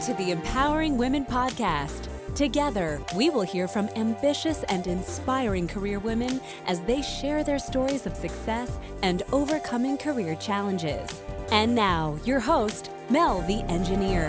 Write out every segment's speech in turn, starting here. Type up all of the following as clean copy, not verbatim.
to the Empowering Women podcast. Together, we will hear from ambitious and inspiring career women as they share their stories of success and overcoming career challenges. And now, your host, Mel the Engineer.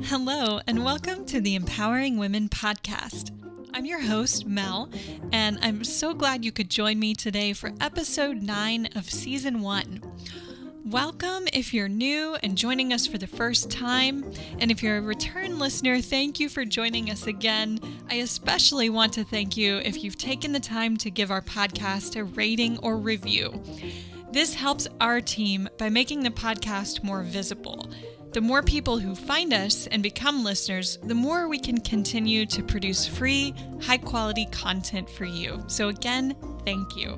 Hello, and welcome to the Empowering Women podcast. I'm your host, Mel, and I'm so glad you could join me today for episode 9 of season 1. Welcome if you're new and joining us for the first time, and if you're a return listener, thank you for joining us again. I especially want to thank you if you've taken the time to give our podcast a rating or review. This helps our team by making the podcast more visible. The more people who find us and become listeners, the more we can continue to produce free, high-quality content for you. So again, thank you.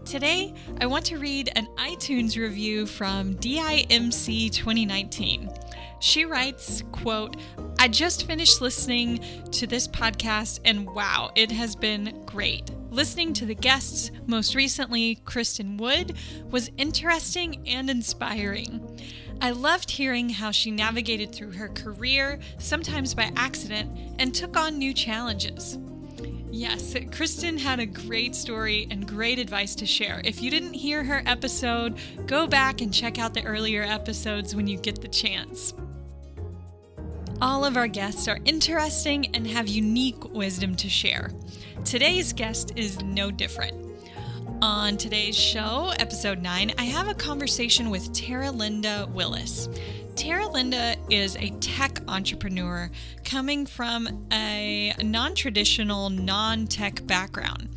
Today, I want to read an iTunes review from DIMC 2019. She writes, quote, "I just finished listening to this podcast and wow, it has been great. Listening to the guests, most recently Kristen Wood, was interesting and inspiring. I loved hearing how she navigated through her career, sometimes by accident, and took on new challenges." Yes, Kristen had a great story and great advice to share. If you didn't hear her episode, go back and check out the earlier episodes when you get the chance. All of our guests are interesting and have unique wisdom to share. Today's guest is no different. On today's show, episode 9, I have a conversation with Taralinda Willis. Taralinda is a tech entrepreneur coming from a non-traditional, non-tech background.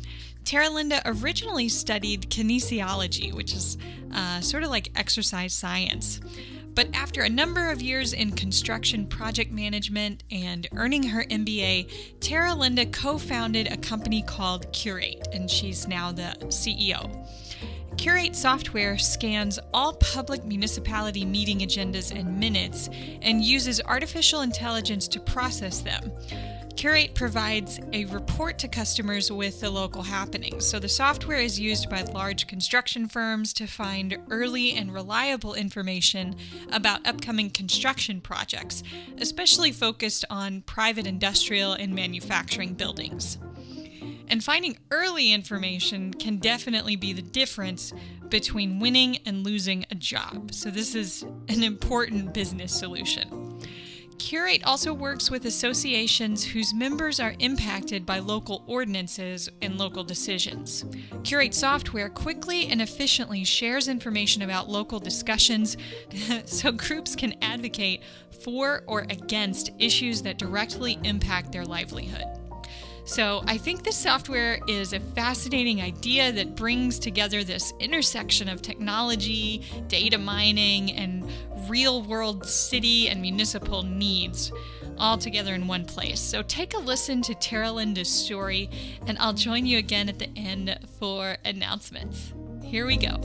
Taralinda originally studied kinesiology, which is sort of like exercise science. But after a number of years in construction project management and earning her MBA, Taralinda co-founded a company called Curate, and she's now the CEO. Curate software scans all public municipality meeting agendas and minutes and uses artificial intelligence to process them. Curate provides a report to customers with the local happenings. So the software is used by large construction firms to find early and reliable information about upcoming construction projects, especially focused on private industrial and manufacturing buildings. And finding early information can definitely be the difference between winning and losing a job. So this is an important business solution. Curate also works with associations whose members are impacted by local ordinances and local decisions. Curate software quickly and efficiently shares information about local discussions so groups can advocate for or against issues that directly impact their livelihood. So I think this software is a fascinating idea that brings together this intersection of technology, data mining, and real-world city and municipal needs all together in one place. So take a listen to Taralinda's story, and I'll join you again at the end for announcements. Here we go.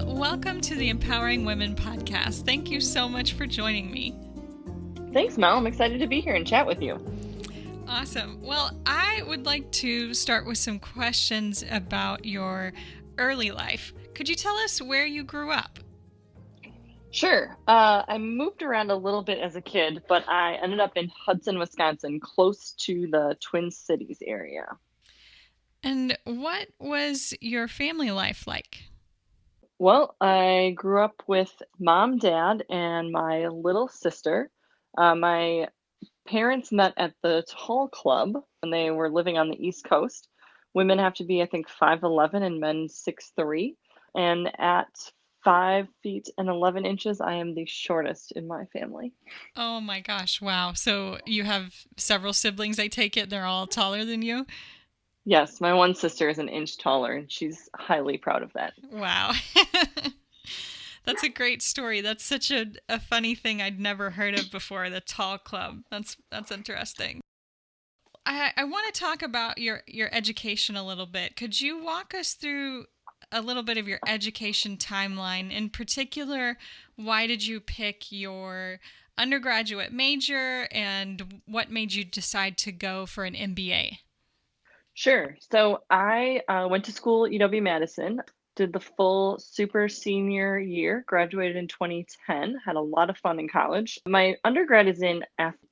Welcome to the Empowering Women podcast. Thank you so much for joining me. Thanks, Mel. I'm excited to be here and chat with you. Awesome. Well, I would like to start with some questions about your early life. Could you tell us where you grew up? Sure. I moved around a little bit as a kid, but I ended up in Hudson, Wisconsin, close to the Twin Cities area. And what was your family life like? Well, I grew up with mom, dad, and my little sister. My parents met at the Tall Club when they were living on the East Coast. Women have to be, I think, 5'11" and men 6'3". And at 5 feet and 11 inches, I am the shortest in my family. Oh my gosh, wow. So you have several siblings, I take it. They're all taller than you? Yes, my one sister is an inch taller, and she's highly proud of that. Wow. That's a great story. That's such a funny thing I'd never heard of before, the Tall Club. That's interesting. I want to talk about your education a little bit. Could you walk us through a little bit of your education timeline? In particular, why did you pick your undergraduate major and what made you decide to go for an MBA? Sure. So I went to school at UW-Madison, did the full super senior year, graduated in 2010, had a lot of fun in college. My undergrad is in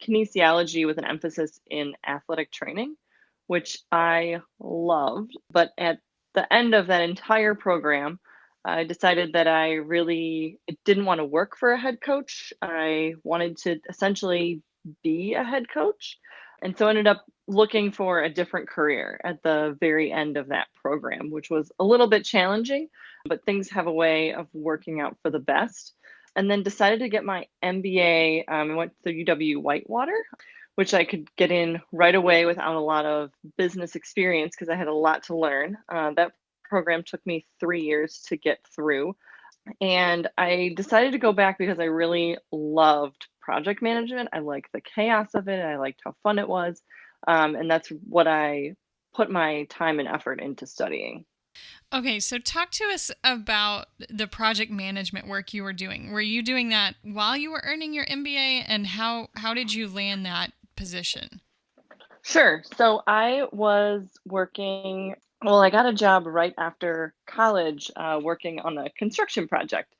kinesiology with an emphasis in athletic training, which I loved. But at the end of that entire program, I decided that I really didn't want to work for a head coach. I wanted to essentially be a head coach. And so I ended up looking for a different career at the very end of that program, which was a little bit challenging, but things have a way of working out for the best. And then decided to get my MBA. I went to UW Whitewater, which I could get in right away without a lot of business experience because I had a lot to learn. That program took me 3 years to get through. And I decided to go back because I really loved project management. I liked the chaos of it. I liked how fun it was. And that's what I put my time and effort into studying. Okay, so talk to us about the project management work you were doing. Were you doing that while you were earning your MBA, and how did you land that position? Sure. So I was working, well, I got a job right after college working on a construction project,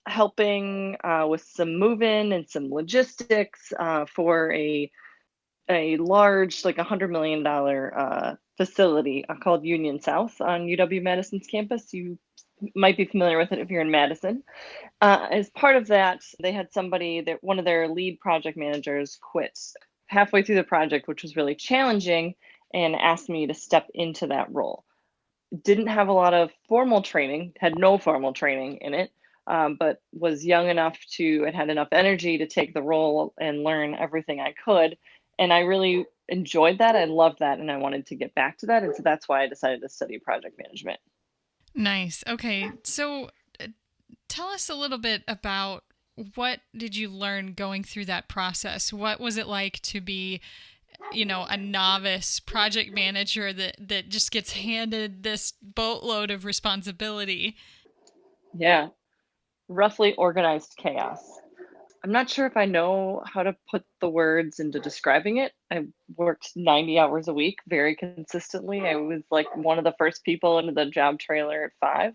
helping with some move-in and some logistics for a large, like $100 million facility called Union South on UW Madison's campus. You might be familiar with it if you're in Madison. As part of that, they had somebody that one of their lead project managers quit halfway through the project, which was really challenging, and asked me to step into that role. Didn't have a lot of formal training, had no formal training in it, but was young enough to and had enough energy to take the role and learn everything I could. And I really enjoyed that. I loved that. And I wanted to get back to that. And so that's why I decided to study project management. Nice. Okay, so tell us a little bit about what did you learn going through that process? What was it like to be, a novice project manager that just gets handed this boatload of responsibility? Yeah, roughly organized chaos. I'm not sure if I know how to put the words into describing it. I worked 90 hours a week very consistently. I was like one of the first people into the job trailer at 5,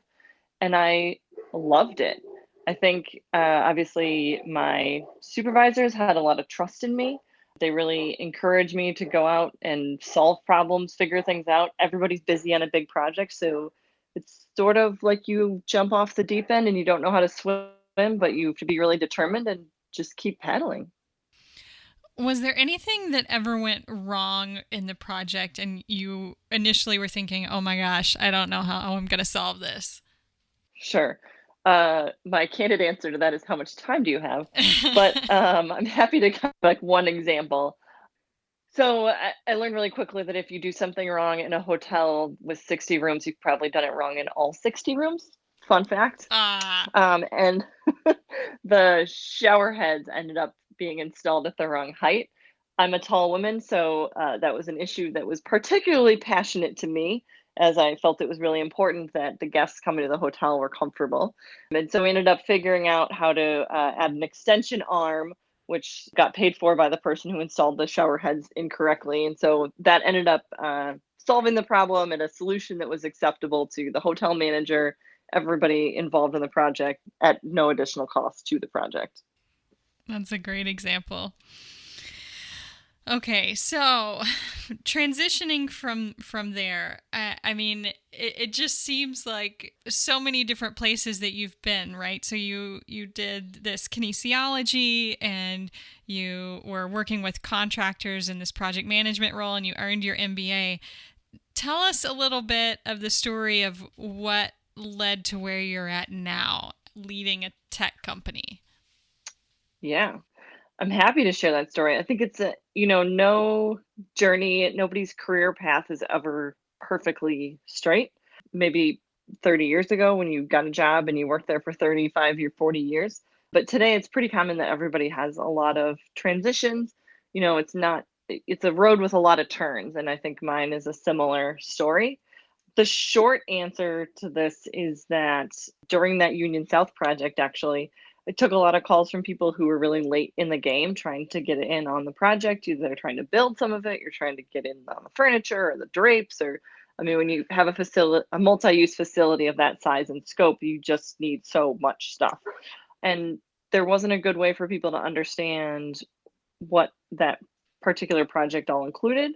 and I loved it. I think obviously my supervisors had a lot of trust in me. They really encouraged me to go out and solve problems, figure things out. Everybody's busy on a big project, so it's sort of like you jump off the deep end and you don't know how to swim, but you have to be really determined and just keep paddling. Was there anything that ever went wrong in the project and you initially were thinking, oh my gosh, I don't know how I'm going to solve this? Sure. My candid answer to that is how much time do you have? But I'm happy to come like one example. So I learned really quickly that if you do something wrong in a hotel with 60 rooms, you've probably done it wrong in all 60 rooms. Fun fact. Ah, And the shower heads ended up being installed at the wrong height. I'm a tall woman, so that was an issue that was particularly passionate to me, as I felt it was really important that the guests coming to the hotel were comfortable. And so we ended up figuring out how to add an extension arm, which got paid for by the person who installed the shower heads incorrectly. And so that ended up solving the problem and a solution that was acceptable to the hotel manager, everybody involved in the project at no additional cost to the project. that's a great example. Okay, so transitioning from there, I mean, it just seems like so many different places that you've been, right? So you did this kinesiology, and you were working with contractors in this project management role, and you earned your MBA. Tell us a little bit of the story of what led to where you're at now, leading a tech company. Yeah. I'm happy to share that story. I think it's no journey, nobody's career path is ever perfectly straight. Maybe 30 years ago when you got a job and you worked there for 35 or 40 years. But today it's pretty common that everybody has a lot of transitions. It's not it's a road with a lot of turns, and I think mine is a similar story. The short answer to this is that during that Union South project, actually, I took a lot of calls from people who were really late in the game trying to get in on the project. Either they're trying to build some of it, you're trying to get in on the furniture or the drapes, or I mean, when you have a multi-use facility of that size and scope, you just need so much stuff. And there wasn't a good way for people to understand what that particular project all included.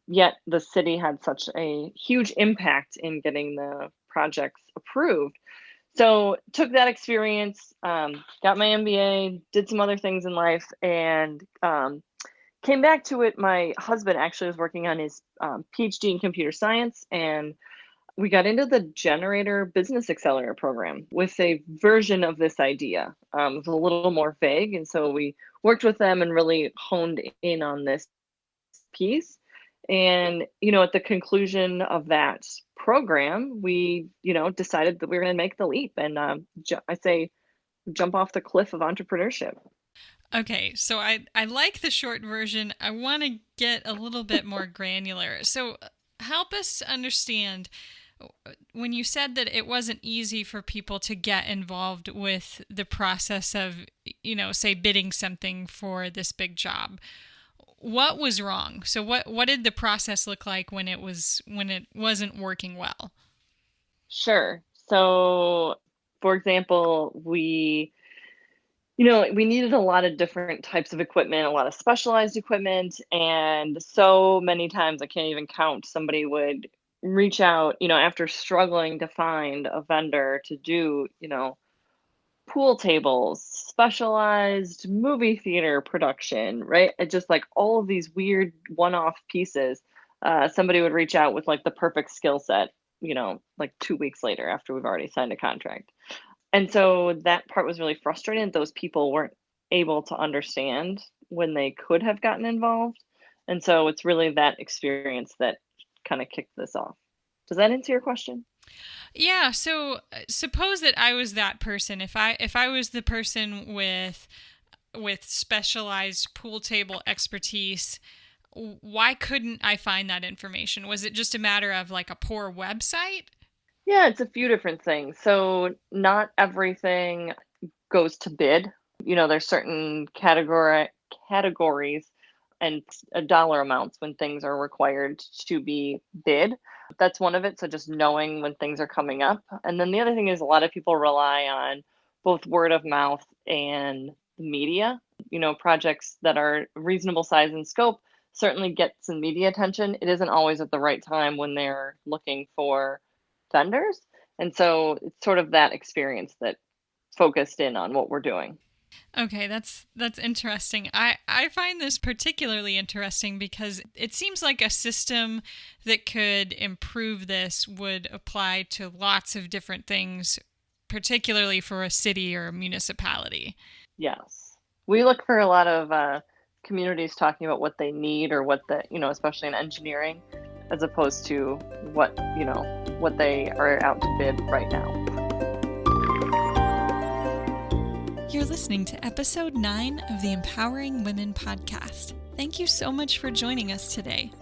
Yet the city had such a huge impact in getting the projects approved. So took that experience, got my MBA, did some other things in life, and came back to it. My husband actually was working on his PhD in computer science, and we got into the Generator Business Accelerator program with a version of this idea. It was a little more vague, and so we worked with them and really honed in on this piece. And, at the conclusion of that program, we, decided that we were going to make the leap and I say jump off the cliff of entrepreneurship. Okay, so I like the short version. I want to get a little bit more granular. So help us understand when you said that it wasn't easy for people to get involved with the process of, say bidding something for this big job. What was wrong? So what did the process look like when it wasn't working well? Sure. So, for example, we needed a lot of different types of equipment, a lot of specialized equipment, and so many times I can't even count. Somebody would reach out, after struggling to find a vendor to do, pool tables, specialized movie theater production, right? It just like all of these weird one-off pieces. Somebody would reach out with like the perfect skill set, like 2 weeks later after we've already signed a contract. And so that part was really frustrating. Those people weren't able to understand when they could have gotten involved. And so it's really that experience that kind of kicked this off. Does that answer your question? Yeah, so suppose that I was that person. If I was the person with specialized pool table expertise, why couldn't I find that information? Was it just a matter of like a poor website? Yeah, it's a few different things. So not everything goes to bid. There's certain categories and dollar amounts when things are required to be bid. That's one of it. So just knowing when things are coming up. And then the other thing is a lot of people rely on both word of mouth and media. Projects that are reasonable size and scope certainly get some media attention. It isn't always at the right time when they're looking for vendors. And so it's sort of that experience that focused in on what we're doing. Okay, that's interesting. I find this particularly interesting because it seems like a system that could improve this would apply to lots of different things, particularly for a city or a municipality. Yes. We look for a lot of communities talking about what they need or especially in engineering, as opposed to what they are out to bid right now. You're listening to episode 9 of the Empowering Women podcast. Thank you so much for joining us today.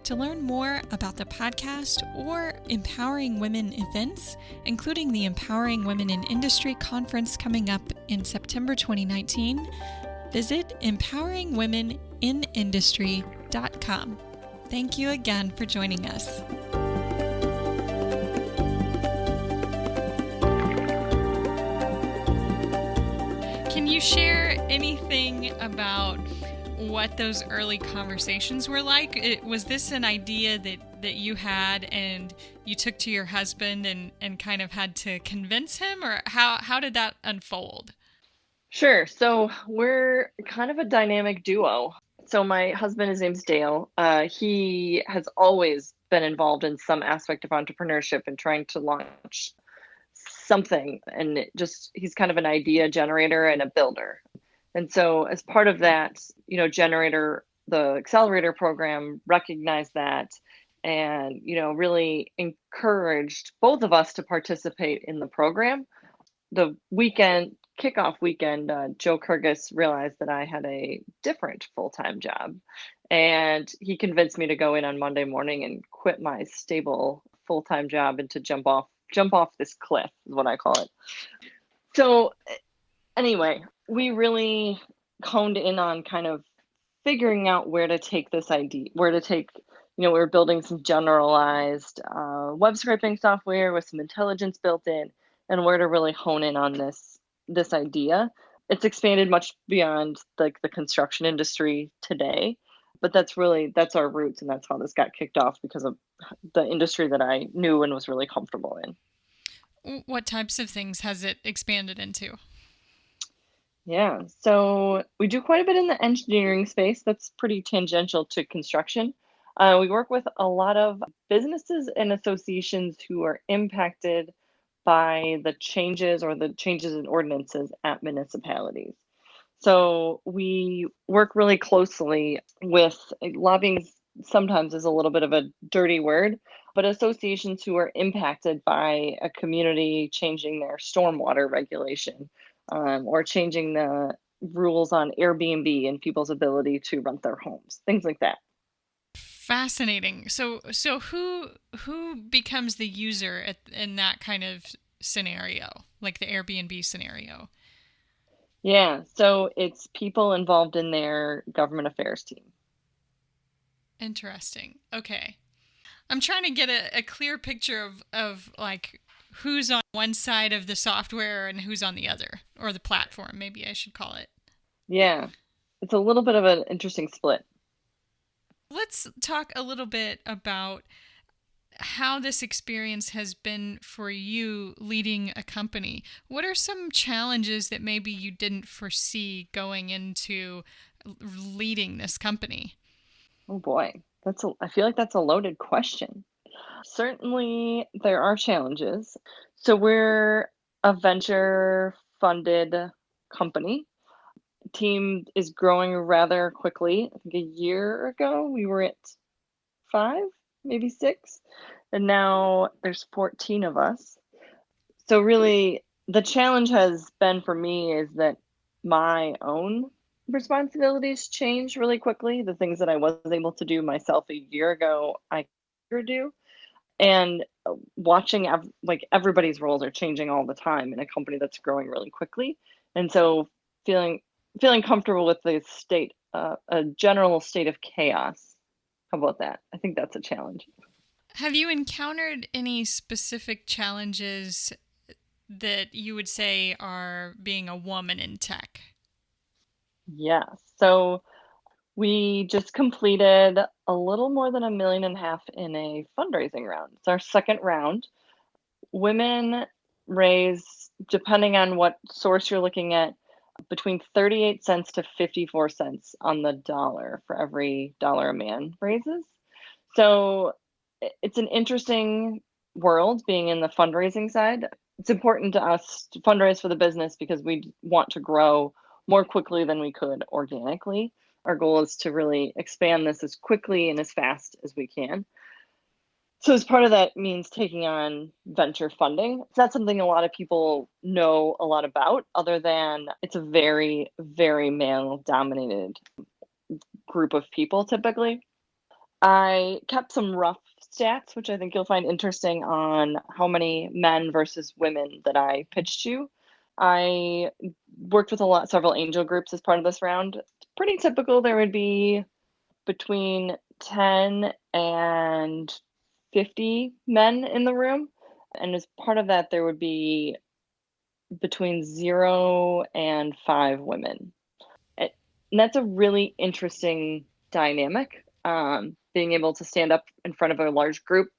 To learn more about the podcast or Empowering Women events, including the Empowering Women in Industry conference coming up in September 2019, visit empoweringwomeninindustry.com. Thank you again for joining us. Can you share anything about what those early conversations were like? Was this an idea that you had and you took to your husband and kind of had to convince him, or how did that unfold? Sure. So we're kind of a dynamic duo. So my husband, his name's Dale. He has always been involved in some aspect of entrepreneurship and trying to launch something. And he's kind of an idea generator and a builder. And so as part of that, Generator, the accelerator program recognized that and, really encouraged both of us to participate in the program. the kickoff weekend, Joe Kyrgyz realized that I had a different full-time job, and he convinced me to go in on Monday morning and quit my stable full-time job and to jump off this cliff is what I call it. So anyway, we really honed in on kind of figuring out where to take this idea, we were building some generalized web scraping software with some intelligence built in, and where to really hone in on this idea. It's expanded much beyond like the construction industry today, but that's our roots, and that's how this got kicked off because of the industry that I knew and was really comfortable in. What types of things has it expanded into? Yeah, so we do quite a bit in the engineering space that's pretty tangential to construction. We work with a lot of businesses and associations who are impacted by the changes in ordinances at municipalities. So we work really closely with lobbying, sometimes is a little bit of a dirty word, but associations who are impacted by a community changing their stormwater regulation, or changing the rules on Airbnb and people's ability to rent their homes, things like that. Fascinating. So who becomes the user in that kind of scenario, like the Airbnb scenario? Yeah, so it's people involved in their government affairs team. Interesting. Okay. I'm trying to get a clear picture of like who's on one side of the software and who's on the other, or the platform, maybe I should call it. Yeah, it's a little bit of an interesting split. Let's talk a little bit about how this experience has been for you leading a company. What are some challenges that maybe you didn't foresee going into leading this company? Oh boy, I feel like that's a loaded question. Certainly, there are challenges. So we're a venture funded company. Team is growing rather quickly. I think a year ago we were at 5, maybe 6, and now there's 14 of us. So really, the challenge has been for me is that my own responsibilities change really quickly. The things that I wasn't able to do myself a year ago, I could do. And watching like everybody's roles are changing all the time in a company that's growing really quickly. And so feeling feeling comfortable with the state, a general state of chaos. How about that? I think that's a challenge. Have you encountered any specific challenges that you would say are being a woman in tech? Yeah. So we just completed a little more than 1.5 million in a fundraising round. It's our second round. Women raise, depending on what source you're looking at, between 38 cents to 54 cents on the dollar for every dollar a man raises. So it's an interesting world being in the fundraising side. It's important to us to fundraise for the business because we want to grow more quickly than we could organically. Our goal is to really expand this as quickly and as fast as we can. So as part of that means taking on venture funding. It's not something a lot of people know a lot about, other than it's a very, very male dominated group of people typically. I kept some rough stats, which I think you'll find interesting, on how many men versus women that I pitched to. I worked with several angel groups as part of this round. It's pretty typical. There would be between 10 and 50 men in the room. And as part of that, there would be between 0 and 5 women. And that's a really interesting dynamic. Being able to stand up in front of a large group,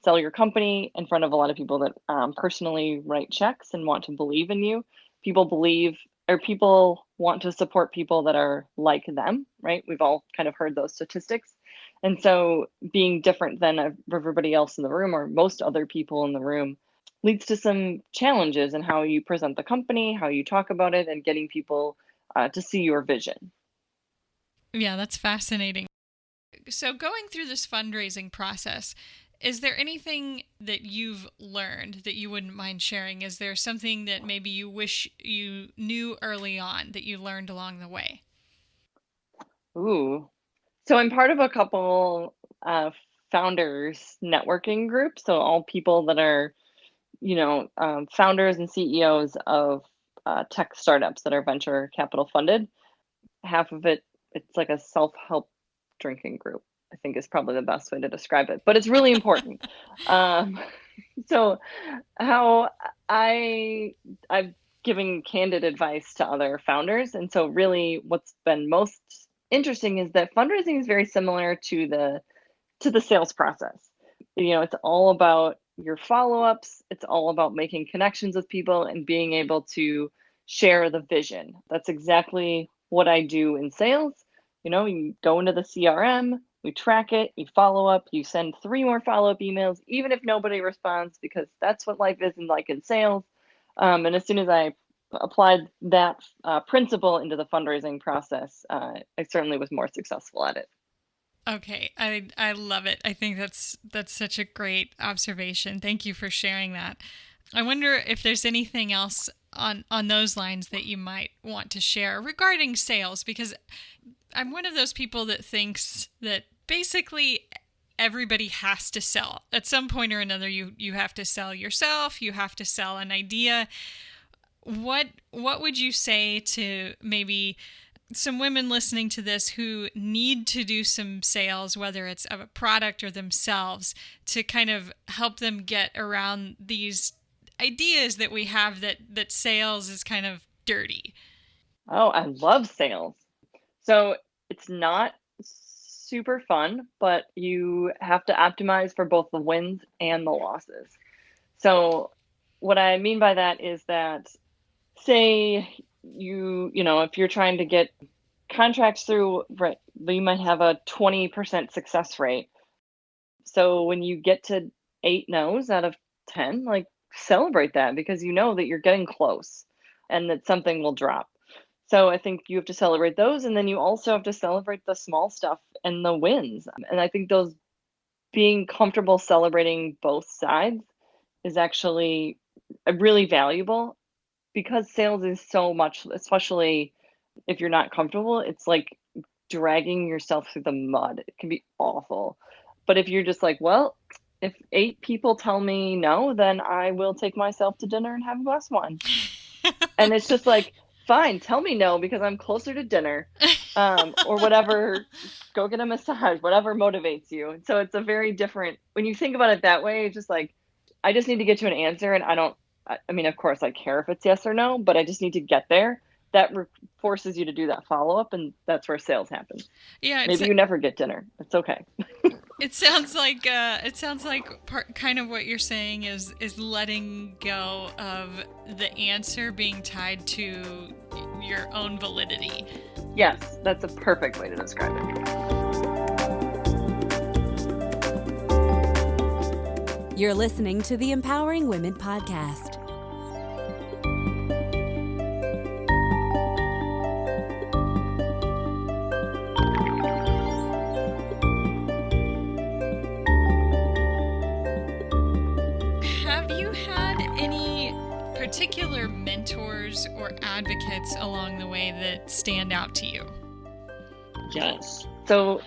sell your company in front of a lot of people that personally write checks and want to believe in you. People want to support people that are like them, right? We've all kind of heard those statistics. And so being different than everybody else in the room, or most other people in the room, leads to some challenges in how you present the company, how you talk about it, and getting people to see your vision. Yeah, that's fascinating. So going through this fundraising process, is there anything that you've learned that you wouldn't mind sharing? Is there something that maybe you wish you knew early on that you learned along the way? Ooh. So I'm part of a couple founders networking groups. So all people that are, founders and CEOs of tech startups that are venture capital funded. Half of it, it's like a self-help drinking group, I think is probably the best way to describe it. But it's really important. Um, so how I've given candid advice to other founders, and so really what's been most interesting is that fundraising is very similar to the sales process. It's all about your follow-ups, it's all about making connections with people and being able to share the vision. That's exactly what I do in sales. You go into the CRM, we track it, you follow up, you send 3 more follow-up emails, even if nobody responds, because that's what life is like in sales. And as soon as I applied that principle into the fundraising process, I certainly was more successful at it. Okay, I love it. I think that's such a great observation. Thank you for sharing that. I wonder if there's anything else on those lines that you might want to share regarding sales, because I'm one of those people that thinks that basically everybody has to sell. At some point or another, you have to sell yourself, you have to sell an idea. What would you say to maybe some women listening to this who need to do some sales, whether it's of a product or themselves, to kind of help them get around these ideas that we have that sales is kind of dirty? Oh, I love sales. So it's not super fun, but you have to optimize for both the wins and the losses. So what I mean by that is that, say if you're trying to get contracts through, right, you might have a 20% success rate. So when you get to 8 no's out of 10, like, celebrate that, because you know that you're getting close and that something will drop. So I think you have to celebrate those, and then you also have to celebrate the small stuff and the wins. And I think those being comfortable celebrating both sides is actually really valuable, because sales is so much, especially if you're not comfortable, it's like dragging yourself through the mud. It can be awful. But if you're just like, well, if 8 people tell me no, then I will take myself to dinner and have a glass of wine. And it's just like, fine, tell me no because I'm closer to dinner, or whatever, go get a massage, whatever motivates you. And so it's a very different, when you think about it that way, it's just like, I just need to get to an answer, and I mean, of course, I care if it's yes or no, but I just need to get there. That forces you to do that follow up, and that's where sales happens. Yeah, Maybe you never get dinner. It's okay. it sounds like kind of what you're saying is letting go of the answer being tied to your own validity. Yes, that's a perfect way to describe it. You're listening to the Empowering Women podcast. Have you had any particular mentors or advocates along the way that stand out to you? Yes. So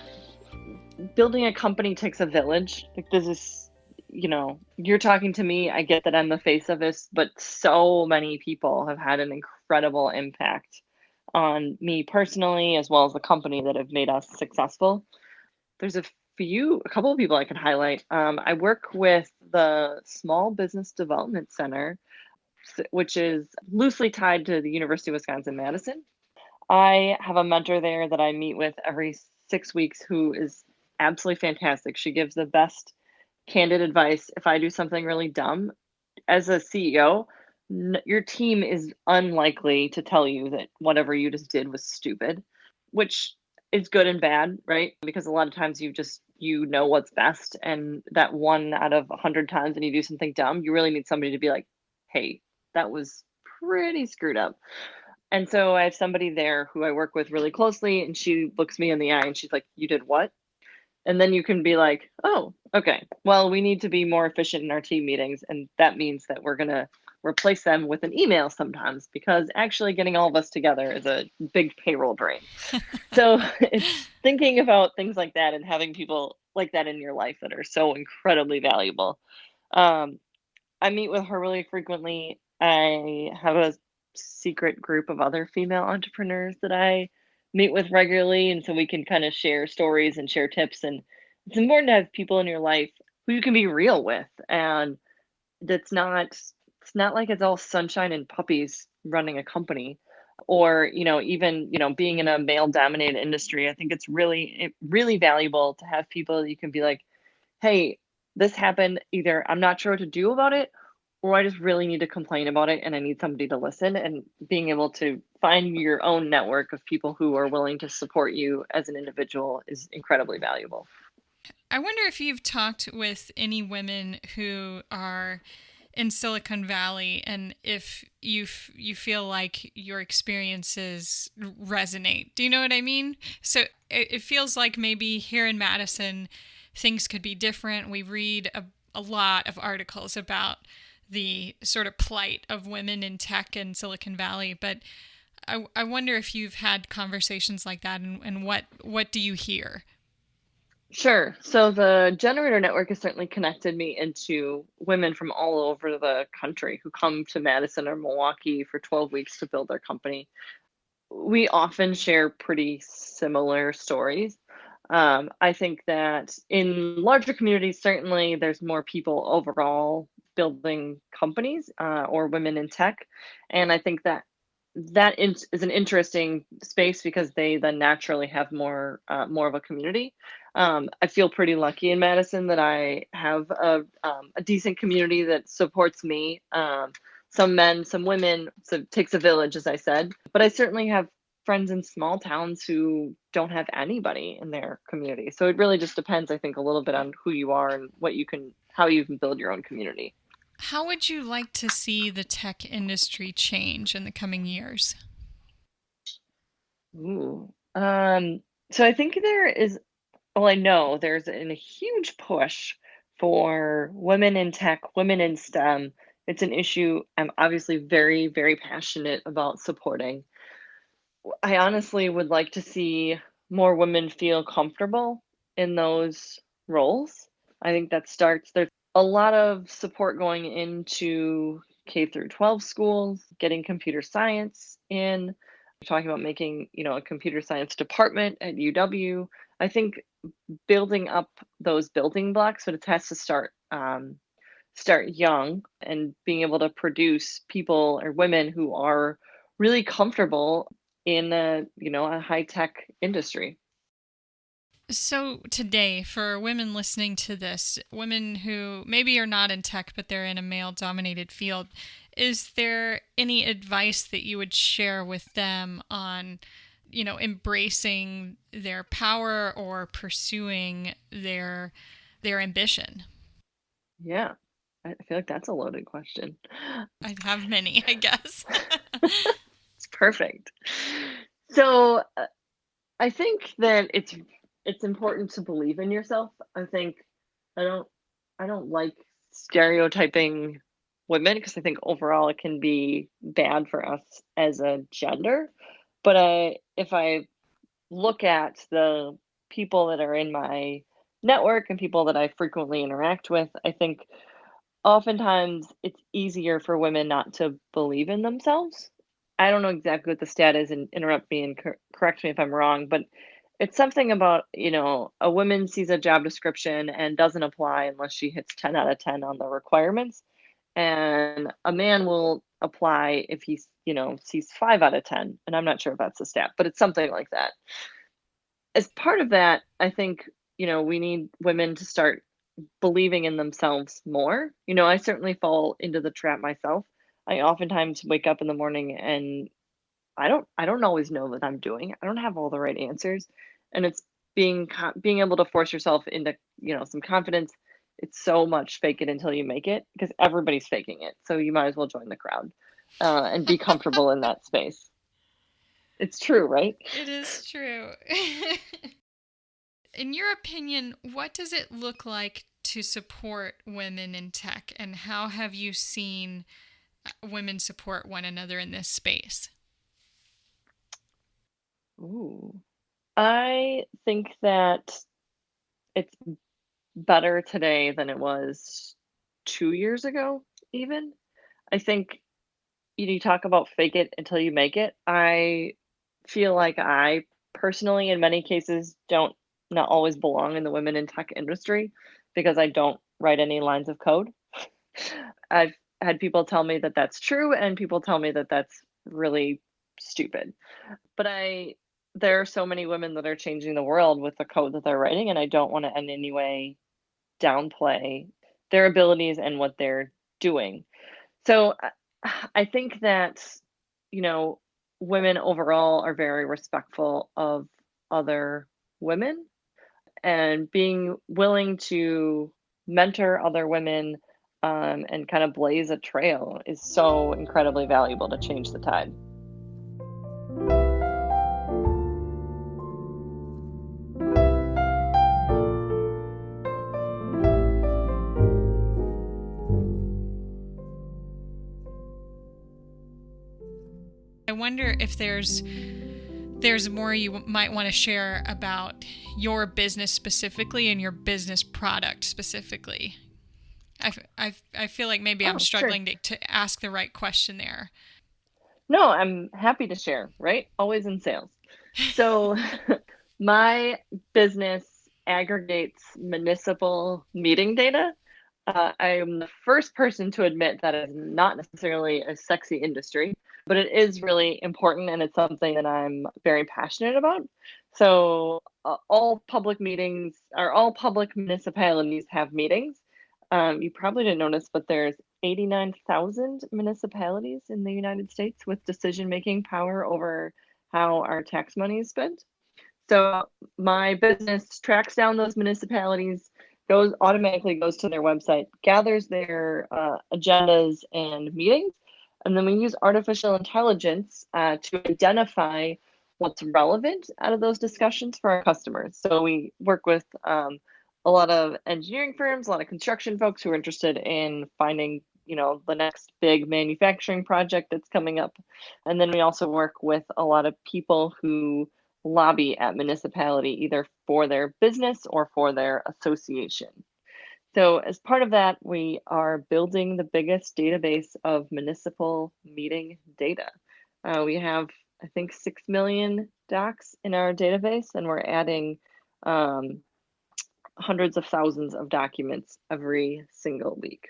building a company takes a village. Like, this is, you're talking to me. I get that I'm the face of this, but so many people have had an incredible impact on me personally, as well as the company, that have made us successful. There's a couple of people I can highlight. I work with the Small Business Development Center, which is loosely tied to the University of Wisconsin-Madison. I have a mentor there that I meet with every 6 weeks who is absolutely fantastic. She gives the best candid advice. If I do something really dumb, as a CEO, your team is unlikely to tell you that whatever you just did was stupid, which is good and bad, right? Because a lot of times you know what's best, and that 1 out of 100 times when you do something dumb, you really need somebody to be like, hey, that was pretty screwed up. And so I have somebody there who I work with really closely, and she looks me in the eye and she's like, you did what? And then you can be like, oh, okay, well, we need to be more efficient in our team meetings. And that means that we're going to replace them with an email sometimes, because actually getting all of us together is a big payroll drain. So it's thinking about things like that and having people like that in your life that are so incredibly valuable. Um, I meet with her really frequently. I have a secret group of other female entrepreneurs that I meet with regularly, and so we can kind of share stories and share tips. And it's important to have people in your life who you can be real with, and that's not it's not like it's all sunshine and puppies running a company, or even being in a male dominated industry. I think it's really valuable to have people you can be like, hey, this happened. Either I'm not sure what to do about it, or I just really need to complain about it and I need somebody to listen. And being able to find your own network of people who are willing to support you as an individual is incredibly valuable. I wonder if you've talked with any women who are in Silicon Valley, and if you feel like your experiences resonate. Do you know what I mean? So it feels like maybe here in Madison, things could be different. We read a lot of articles about the sort of plight of women in tech in Silicon Valley, but I wonder if you've had conversations like that, and what do you hear? Sure. So the generator network has certainly connected me into women from all over the country who come to Madison or Milwaukee for 12 weeks to build their company. We often share pretty similar stories. I think that in larger communities, certainly there's more people overall building companies, or women in tech. And I think that is an interesting space because they then naturally have more of a community. I feel pretty lucky in Madison that I have a decent community that supports me. Some men, some women. So it takes a village, as I said. But I certainly have friends in small towns who don't have anybody in their community. So it really just depends, I think, a little bit on who you are and how you can build your own community. How would you like to see the tech industry change in the coming years? Ooh. So I think well, I know there's a huge push for women in tech, women in STEM. It's an issue I'm obviously very, very passionate about supporting. I honestly would like to see more women feel comfortable in those roles. I think there's a lot of support going into K through 12 schools, getting computer science in. We're talking about making, a computer science department at UW. I think building up those building blocks, but it has to start young, and being able to produce people or women who are really comfortable in a high tech industry. So today, for women listening to this, women who maybe are not in tech, but they're in a male-dominated field, is there any advice that you would share with them on, embracing their power or pursuing their ambition? Yeah, I feel like that's a loaded question. I have many, I guess. It's perfect. So I think that it's important to believe in yourself. I think I don't I don't like stereotyping women because I think overall it can be bad for us as a gender. But if I look at the people that are in my network and people that I frequently interact with, I think oftentimes it's easier for women not to believe in themselves. I don't know exactly what the stat is, and interrupt me and correct me if I'm wrong, but it's something about, a woman sees a job description and doesn't apply unless she hits 10 out of 10 on the requirements. And a man will apply if sees 5 out of 10. And I'm not sure if that's the stat, but it's something like that. As part of that, I think, we need women to start believing in themselves more. I certainly fall into the trap myself. I oftentimes wake up in the morning and I don't always know what I'm doing. I don't have all the right answers. And it's being able to force yourself into, some confidence. It's so much fake it until you make it, because everybody's faking it. So you might as well join the crowd, and be comfortable in that space. It's true, right? It is true. in your opinion, what does it look like to support women in tech, and how have you seen women support one another in this space? Ooh. I think that it's better today than it was 2 years ago, even. I think you talk about fake it until you make it. I feel like I personally, in many cases, don't not always belong in the women in tech industry because I don't write any lines of code. I've had people tell me that that's true, and people tell me that that's really stupid. But there are so many women that are changing the world with the code that they're writing, and I don't want to in any way downplay their abilities and what they're doing. So I think that, you know, women overall are very respectful of other women, and being willing to mentor other women and kind of blaze a trail is so incredibly valuable to change the tide. I wonder if there's more you might want to share about your business specifically and your business product specifically. I feel like maybe I'm Oh, sure. struggling to ask the right question there. No, I'm happy to share, right? Always in sales. So, my business aggregates municipal meeting data. I am the first person to admit that is not necessarily a sexy industry, but it is really important, and it's something that I'm very passionate about. So, all public meetings or all public municipalities have meetings. You probably didn't notice, but there's 89,000 municipalities in the United States with decision-making power over how our tax money is spent. So my business tracks down those municipalities, goes automatically goes to their website, gathers their agendas and meetings, and then we use artificial intelligence to identify what's relevant out of those discussions for our customers. So we work with a lot of engineering firms, a lot of construction folks who are interested in finding, the next big manufacturing project that's coming up. And then we also work with a lot of people who lobby at municipality, either for their business or for their association. So, as part of that, we are building the biggest database of municipal meeting data. We have, I think, 6 million docs in our database, and we're adding um, hundreds of thousands of documents every single week.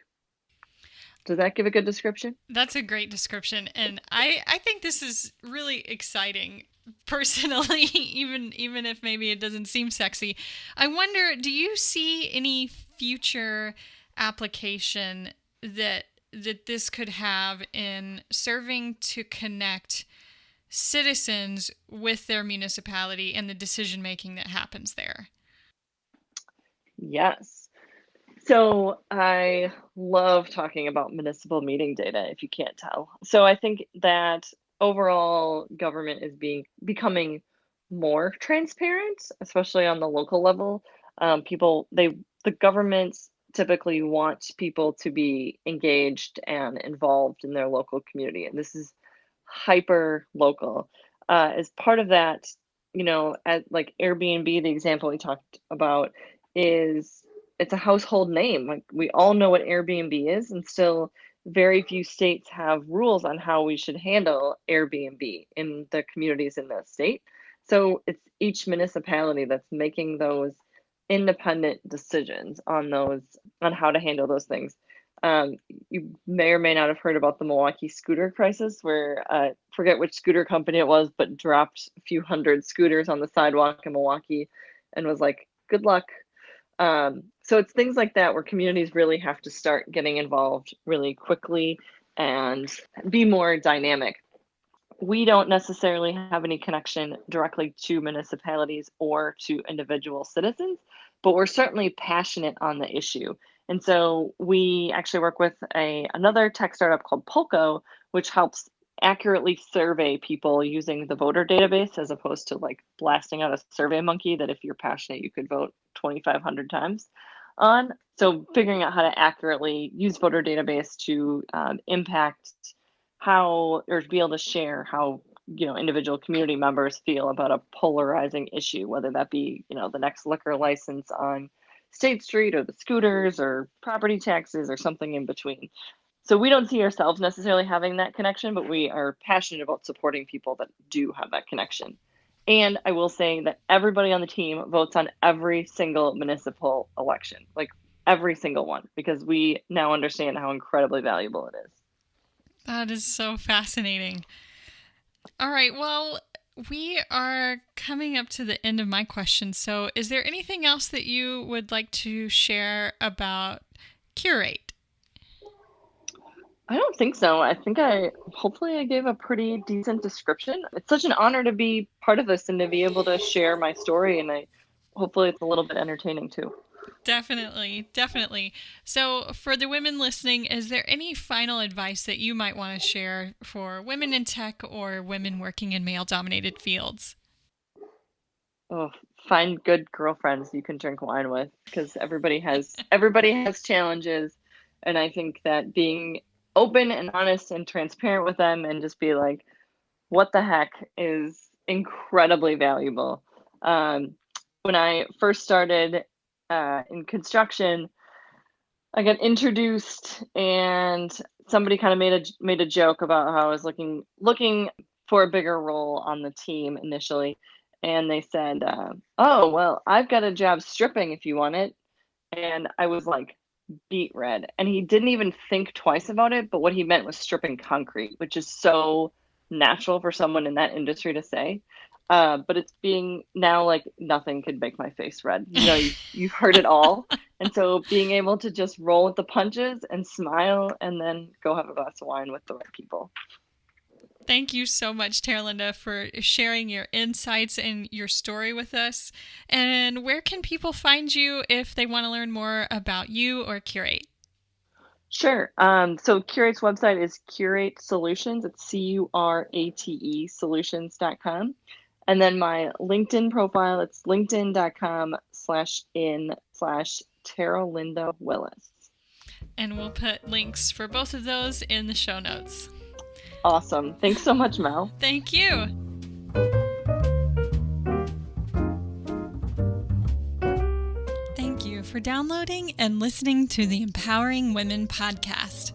Does that give a good description? That's a great description, and I think this is really exciting. Personally, even if maybe it doesn't seem sexy, I wonder, do you see any future application that this could have in serving to connect citizens with their municipality and the decision making that happens there? Yes. So I love talking about municipal meeting data, if you can't tell. So I think that overall government is becoming more transparent, especially on the local level. The governments typically want people to be engaged and involved in their local community, and this is hyper local. As part of that, at like Airbnb, the example we talked about is it's a household name. Like we all know what Airbnb is, and still very few states have rules on how we should handle Airbnb in the communities in the state. So it's each municipality that's making those independent decisions on how to handle those things. Um, you may or may not have heard about the Milwaukee scooter crisis, where forget which scooter company it was, but dropped a few hundred scooters on the sidewalk in Milwaukee, and was like, "Good luck." So it's things like that where communities really have to start getting involved really quickly and be more dynamic. We don't necessarily have any connection directly to municipalities or to individual citizens, but we're certainly passionate on the issue. And so we actually work with another tech startup called Polko, which helps accurately survey people using the voter database as opposed to like blasting out a survey monkey that if you're passionate you could vote 2,500 times on. So figuring out how to accurately use voter database to impact how, or be able to share how, individual community members feel about a polarizing issue, whether that be, the next liquor license on State Street or the scooters or property taxes or something in between. So we don't see ourselves necessarily having that connection, but we are passionate about supporting people that do have that connection. And I will say that everybody on the team votes on every single municipal election, like every single one, because we now understand how incredibly valuable it is. That is so fascinating. All right, well, we are coming up to the end of my questions. So is there anything else that you would like to share about Curate? I don't think so. I think hopefully I gave a pretty decent description. It's such an honor to be part of this and to be able to share my story, and hopefully it's a little bit entertaining too. Definitely, definitely. So for the women listening, is there any final advice that you might want to share for women in tech or women working in male-dominated fields? Oh, find good girlfriends you can drink wine with, because everybody has challenges, and I think that being open and honest and transparent with them and just be like, what the heck, is incredibly valuable. When I first started in construction, I got introduced and somebody kind of made a joke about how I was looking for a bigger role on the team initially. And they said, oh, well, I've got a job stripping if you want it. And I was like, beet red. And he didn't even think twice about it. But what he meant was stripping concrete, which is so natural for someone in that industry to say. But it's being now like nothing could make my face red. You've heard it all. And so being able to just roll with the punches and smile and then go have a glass of wine with the right people. Thank you so much, Taralinda, for sharing your insights and your story with us. And where can people find you if they want to learn more about you or Curate? Sure. So Curate's website is Curate Solutions. It's CURATE solutions.com. And then my LinkedIn profile, it's linkedin.com/in/Taralinda Willis. And we'll put links for both of those in the show notes. Awesome. Thanks so much, Mel. Thank you. Thank you for downloading and listening to the Empowering Women podcast.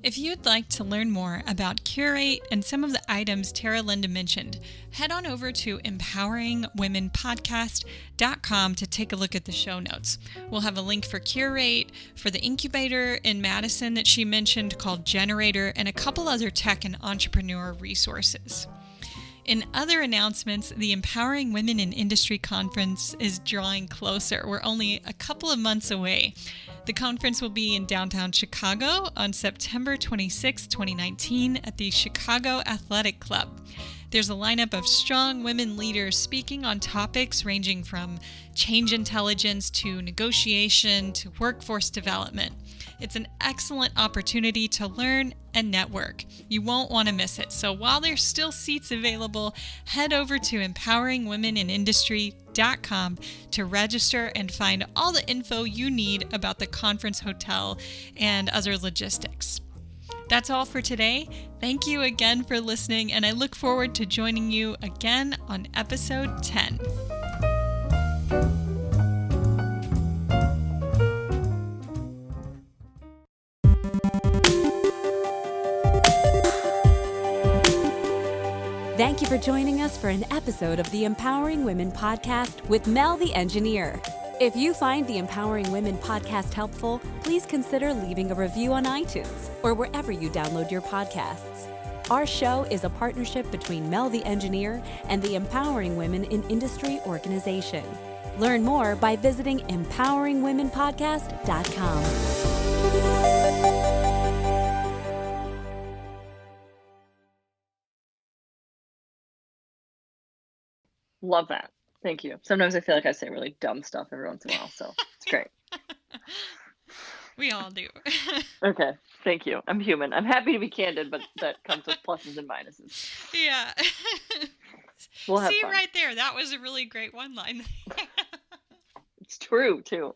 If you'd like to learn more about Curate and some of the items Taralinda mentioned, head on over to empoweringwomenpodcast.com to take a look at the show notes. We'll have a link for Curate, for the incubator in Madison that she mentioned called Generator, and a couple other tech and entrepreneur resources. In other announcements, the Empowering Women in Industry Conference is drawing closer. We're only a couple of months away. The conference will be in downtown Chicago on September 26, 2019 at the Chicago Athletic Club. There's a lineup of strong women leaders speaking on topics ranging from change intelligence to negotiation to workforce development. It's an excellent opportunity to learn and network. You won't want to miss it. So while there's still seats available, head over to empoweringwomeninindustry.com to register and find all the info you need about the conference hotel and other logistics. That's all for today. Thank you again for listening, and I look forward to joining you again on episode 10. Thank you for joining us for an episode of the Empowering Women podcast with Mel the Engineer. If you find the Empowering Women podcast helpful, please consider leaving a review on iTunes or wherever you download your podcasts. Our show is a partnership between Mel the Engineer and the Empowering Women in Industry organization. Learn more by visiting empoweringwomenpodcast.com. Love that. Thank you. Sometimes I feel like I say really dumb stuff every once in a while, so it's great. We all do. Okay. Thank you. I'm human. I'm happy to be candid, but that comes with pluses and minuses. Yeah. We'll have See, fun. right there. That was a really great one line. It's true, too.